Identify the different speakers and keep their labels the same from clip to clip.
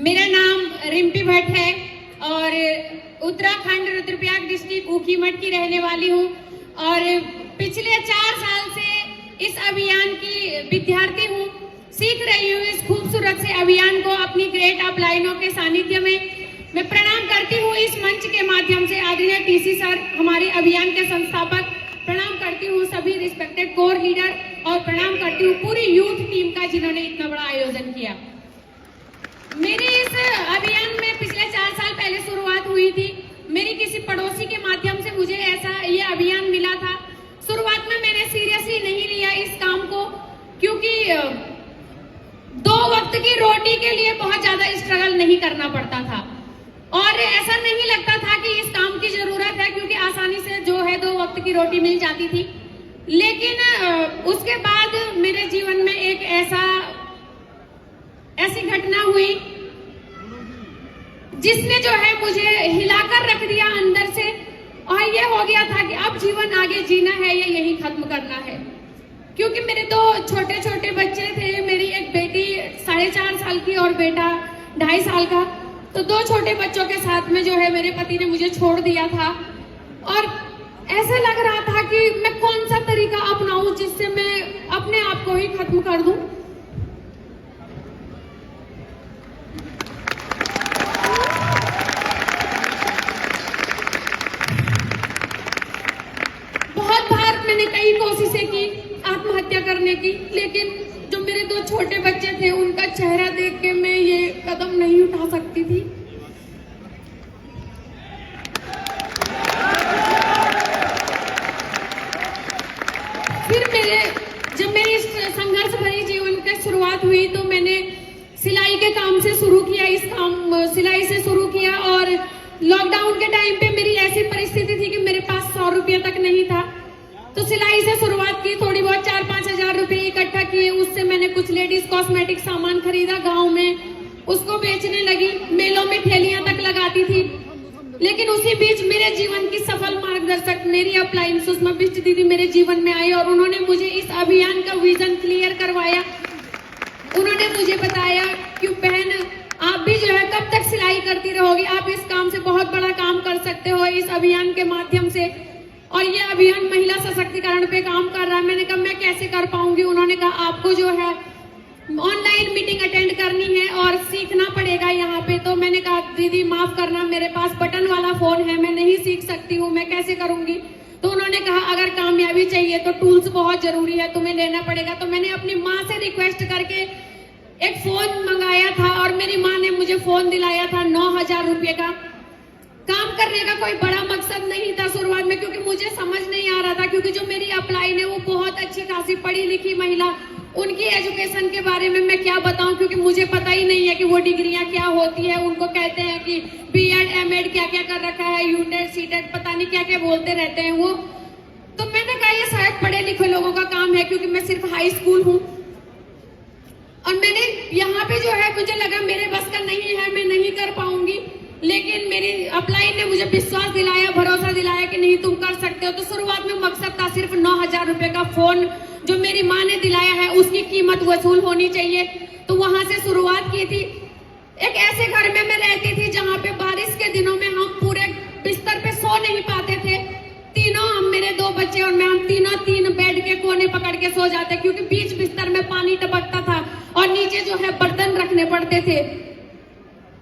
Speaker 1: मेरा नाम रिम्पी भट्ट है और उत्तराखंड रुद्रप्रयाग डिस्ट्रिक्ट ऊखीमठ की रहने वाली हूँ और पिछले 4 साल से इस अभियान की विद्यार्थी हूँ। सीख रही हूँ इस खूबसूरत से अभियान को अपनी ग्रेट अपलाइनों के सानिध्य में। मैं प्रणाम करती हूँ इस मंच के माध्यम से आदरणीय टीसी सर, हमारे अभियान के संस्थापक। प्रणाम करती हूँ सभी रिस्पेक्टेड कोर लीडर और प्रणाम करती हूँ पूरी यूथ टीम का जिन्होंने इतना बड़ा आयोजन किया। मेरी इस अभियान में पिछले 4 साल पहले शुरुआत हुई थी। मेरी किसी पड़ोसी के माध्यम से मुझे ये अभियान मिला था। शुरुआत में मैंने सीरियसली नहीं लिया इस काम को, क्योंकि 2 वक्त की रोटी के लिए बहुत ज्यादा स्ट्रगल नहीं करना पड़ता था और ऐसा नहीं लगता था कि इस काम की जरूरत है, क्योंकि आसानी से जो है 2 वक्त की रोटी मिल जाती थी। लेकिन उसके बाद मेरे जीवन में एक ऐसी घटना हुई जिसने जो है मुझे हिलाकर रख दिया अंदर से, और ये हो गया था कि अब जीवन आगे जीना है या यही खत्म करना है। क्योंकि मेरे 2 छोटे छोटे बच्चे थे, मेरी एक बेटी 4.5 साल की और बेटा 2.5 साल का। तो 2 छोटे बच्चों के साथ में जो है मेरे पति ने मुझे छोड़ दिया था और ऐसा लग रहा था कि मैं कौन सा तरीका अपनाऊं जिससे मैं अपने आप को ही खत्म कर दूं। बहुत बार मैंने कई कोशिशें की आत्महत्या करने की, लेकिन जो मेरे 2 छोटे बच्चे थे उनका चेहरा देख के मैं ये कदम नहीं उठा सकती थी। फिर जब मेरी इस संघर्ष भरी जीवन की शुरुआत हुई तो मैंने सिलाई के काम से शुरू किया। सिलाई से शुरू किया और लॉकडाउन के टाइम पे मेरी ऐसी परिस्थिति थी कि मेरे पास 100 रुपये तक नहीं था। तो सिलाई से शुरुआत की, थोड़ी बहुत 4-5 हजार रुपए इकट्ठा किए। उससे मैंने कुछ लेडीज कॉस्मेटिक सामान खरीदा गांव में, उसको बेचने लगी। मेलों में ठेलियां तक लगाती थी। लेकिन उसी बीच मेरे जीवन की सफल मार्गदर्शक मेरी अपलाइन सुषमा बिष्ट दीदी मेरे जीवन में आई और उन्होंने मुझे इस अभियान का विजन क्लियर करवाया। उन्होंने मुझे बताया कि बहन, आप भी जो है कब तक सिलाई करती रहोगी, आप इस काम से बहुत बड़ा काम कर सकते हो इस अभियान के माध्यम से। और ये अभियान महिला सशक्तिकरण पे काम कर रहा है। मैंने कहा मैं कैसे कर पाऊंगी। उन्होंने कहा आपको जो है ऑनलाइन मीटिंग अटेंड करनी है और सीखना पड़ेगा यहाँ पे। तो मैंने कहा दीदी माफ करना, मेरे पास बटन वाला फोन है, मैं नहीं सीख सकती हूँ, मैं कैसे करूंगी। तो उन्होंने कहा अगर कामयाबी चाहिए तो टूल्स बहुत जरूरी है, तुम्हें लेना पड़ेगा। तो मैंने अपनी माँ से रिक्वेस्ट करके एक फोन मंगाया था और मेरी माँ ने मुझे फोन दिलाया था 9,000 रुपये का। काम करने का कोई बड़ा मकसद नहीं था शुरुआत में, क्योंकि मुझे समझ नहीं आ रहा था, क्योंकि जो मेरी अपलाइन है वो बहुत अच्छी खासी पढ़ी लिखी महिला, उनकी एजुकेशन के बारे में मैं क्या बताऊं, क्योंकि मुझे पता ही नहीं है कि वो डिग्रियां क्या होती है। उनको कहते हैं कि बीएड एमएड क्या क्या कर रखा है, यूटेड सीटेड पता नहीं क्या क्या बोलते रहते हैं वो। तो मैंने कहा ये शायद पढ़े लिखे लोगों का काम है, क्योंकि मैं सिर्फ हाई स्कूल हूँ। और मैंने यहाँ पे जो है मुझे लगा मेरे बस का नहीं है, मैं नहीं कर पाऊंगी। लेकिन मेरी अपलाइन ने मुझे विश्वास दिलाया, भरोसा दिलाया कि नहीं तुम कर सकते हो। तो शुरुआत में मकसद था सिर्फ 9,000 रुपए का फोन जो मेरी माँ ने दिलाया है उसकी कीमत वसूल होनी चाहिए। तो वहां से शुरुआत की थी। एक ऐसे घर में मैं रहती थी जहाँ पे बारिश के दिनों में हम पूरे बिस्तर पे सो नहीं पाते थे। तीनों, हम मेरे 2 बच्चे और मैं, हम तीनों 3 बेड के कोने पकड़ के सो जाते, क्योंकि बीच बिस्तर में पानी टपकता था और नीचे जो है बर्तन रखने पड़ते थे।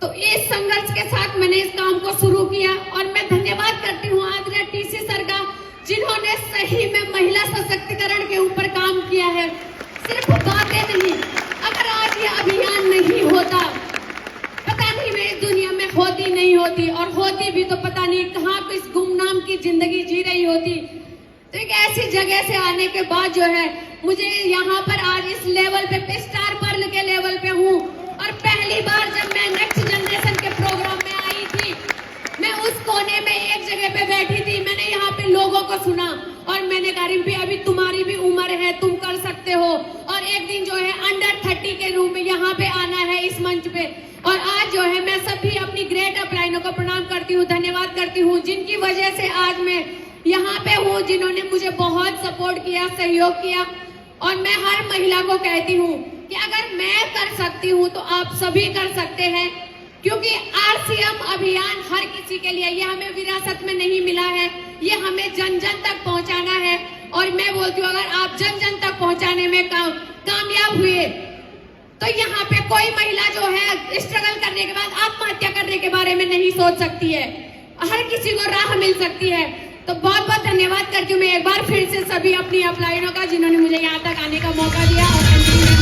Speaker 1: तो इस संघर्ष के साथ मैंने इस काम को शुरू किया और मैं धन्यवाद करती हूँ आदरणीय टीसी सर का, जिन्होंने सही में महिला सशक्तिकरण के ऊपर काम किया है, सिर्फ बातें नहीं। अगर आज ये अभियान नहीं होता, पता नहीं मैं इस दुनिया में होती नहीं होती, और होती भी तो पता नहीं कहाँ किस गुमनाम की जिंदगी जी रही होती। तो एक ऐसी जगह से आने के बाद जो है मुझे यहाँ पर आज इस लेवल पे स्टार पर्ल के लेवल पे हूँ। और पहली बार जब मैं नेक्स्ट जनरेशन के प्रोग्राम में आई थी, मैं उस कोने में एक जगह पे बैठी थी। मैंने यहाँ पे लोगों को सुना और मैंने कहा रिम्पी अभी तुम्हारी भी उम्र है, तुम कर सकते हो। और एक दिन जो है अंडर 30 के रूप में यहाँ पे आना है इस मंच पे। और आज जो है मैं सभी अपनी ग्रेट अपलाइनों को प्रणाम करती हूँ, धन्यवाद करती हूँ, जिनकी वजह से आज मैं यहाँ पे हूँ, जिन्होंने मुझे बहुत सपोर्ट किया, सहयोग किया। और मैं हर महिला को कहती हूँ कि अगर मैं कर सकती हूँ तो आप सभी कर सकते हैं। क्योंकि आरसीएम अभियान हर किसी के लिए, ये हमें विरासत में नहीं मिला है, ये हमें जन जन तक पहुंचाना है। और मैं बोलती हूँ अगर आप जन जन तक पहुंचाने में कामयाब हुए तो यहाँ पे कोई महिला जो है स्ट्रगल करने के बाद आत्महत्या करने के बारे में नहीं सोच सकती है, हर किसी को राह मिल सकती है। तो बहुत बहुत धन्यवाद करती हूँ मैं एक बार फिर से सभी अपनी अपलाइनों का जिन्होंने मुझे यहाँ तक आने का मौका दिया और